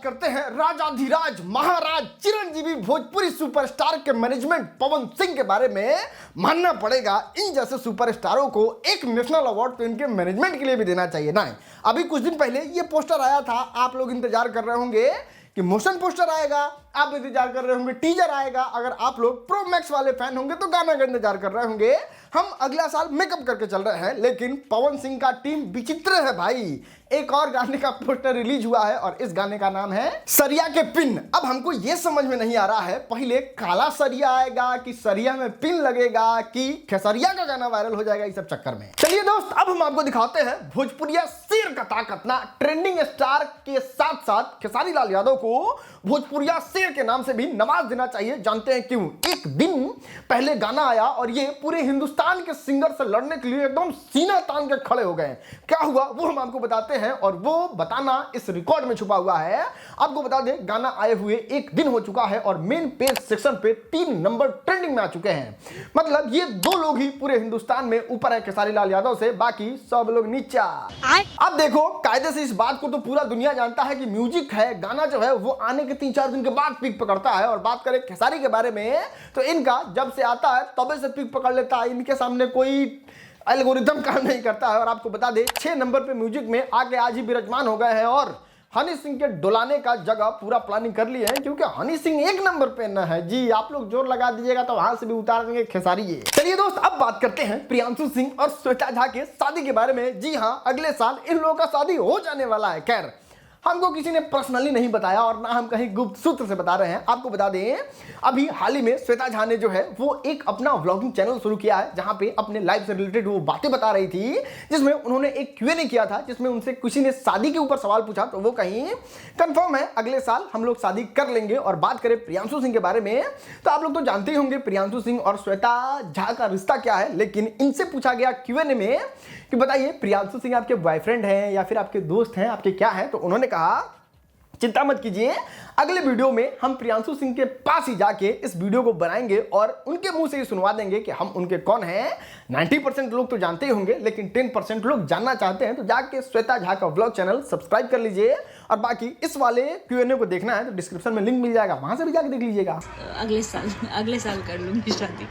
करते हैं राजाधिराज महाराज चिरंजीवी भोजपुरी सुपरस्टार के मैनेजमेंट पवन सिंह के बारे में। मानना पड़ेगा इन जैसे सुपरस्टारों को एक नेशनल अवार्ड तो इनके मैनेजमेंट के लिए भी देना चाहिए ना। अभी कुछ दिन पहले ये पोस्टर आया था, आप लोग इंतजार कर रहे होंगे कि मोशन पोस्टर आएगा, आप इंतजार कर रहे होंगे टीजर आएगा। अगर आप लोग प्रो मैक्स वाले फैन होंगे तो गाना का इंतजार कर रहे होंगे। हम अगला साल मेकअप करके चल रहे हैं, लेकिन पवन सिंह का टीम विचित्र है भाई। एक और गाने का पोस्टर रिलीज हुआ है और इस गाने का नाम है सरिया के पिन। अब हमको ये समझ में नहीं आ रहा है, पहले काला सरिया आएगा कि सरिया में पिन लगेगा कि खेसरिया का गाना वायरल हो जाएगा इस सब चक्कर में। चलिए दोस्त, अब हम आपको दिखाते हैं भोजपुरिया शेर का ताकत ना। ट्रेंडिंग स्टार के साथ साथ खेसारी लाल यादव को भोजपुरिया शेर के नाम से भी नवाज देना चाहिए। जानते हैं क्यों? एक दिन पहले गाना आया और ये पूरे हिंदुस्तान के सिंगर से लड़ने के लिए एकदम सीना तान के खड़े हो गए। क्या हुआ वो हम आपको बताते हैं और वो बताना इस रिकॉर्ड में छुपा हुआ है। आपको बता दें, गाना आए हुए एक दिन हो चुका है और मेन पेज सेक्शन पे 3 नंबर ट्रेंडिंग में आ चुके हैं। मतलब ये 2 लोग ही पूरे हिंदुस्तान में ऊपर है खेसारी लाल यादव से, बाकी सब लोग नीचा। अब देखो, कायदे से इस बात को तो पूरा दुनिया जानता है कि म्यूजिक है, गाना जो है वो आने के 3-4 दिन के बाद पीक पकड़ता है। और बात करें खेसारी के बारे में तो इनका जब से आता है तबे से पीक पकड़ लेता है। इनके सामने कोई एल्गोरिथम काम नहीं करता है। और आपको बता दें, 6 नंबर पे म्यूजिक में आके आज ही विराजमान हो गए हैं और हनी सिंह के डोलाने का जगह पूरा प्लानिंग कर ली है, क्योंकि हनी सिंह 1 नंबर पे न है जी। आप लोग जोर लगा दीजिएगा तो वहां से भी उतार देंगे खेसारी ये। चलिए दोस्त, अब बात करते हैं प्रियांशु सिंह और श्वेता झा के शादी के बारे में। जी हाँ, अगले साल इन लोगों का शादी हो जाने वाला है। खैर, हमको किसी ने पर्सनली नहीं बताया और ना हम कहीं गुप्त सूत्र से बता रहे हैं। आपको बता दें, अभी हाल ही में श्वेता झा ने जो है वो एक अपना व्लॉगिंग चैनल शुरू किया है, जहां पे अपने लाइफ से रिलेटेड वो बातें बता रही थी, जिसमें उन्होंने एक Q&A किया था, जिसमें उनसे किसी ने शादी के ऊपर सवाल पूछा। तो वो कहीं कंफर्म है अगले साल हम लोग शादी कर लेंगे। और बात करें प्रियांशु सिंह के बारे में तो आप लोग तो जानते ही होंगे प्रियांशु सिंह और श्वेता झा का रिश्ता क्या है। लेकिन इनसे पूछा गया Q&A में कि बताइए प्रियांशु सिंह आपके बॉयफ्रेंड हैं या फिर आपके दोस्त हैं, आपके क्या है? तो उन्होंने कहा चिंता मत कीजिए, अगले वीडियो में हम प्रियांशु सिंह के पास ही जाके इस वीडियो को बनाएंगे और उनके मुंह से ही सुनवा देंगे कि हम उनके कौन हैं। 90% लोग तो जानते ही होंगे, लेकिन 10% लोग जानना चाहते हैं। तो जाके श्वेता झा का व्लॉग चैनल सब्सक्राइब कर लीजिए और बाकी इस वाले Q&A को देखना है तो डिस्क्रिप्शन में लिंक मिल जाएगा, वहां से भी जाके देख लीजिएगा। अगले साल कर लूंगी शादी।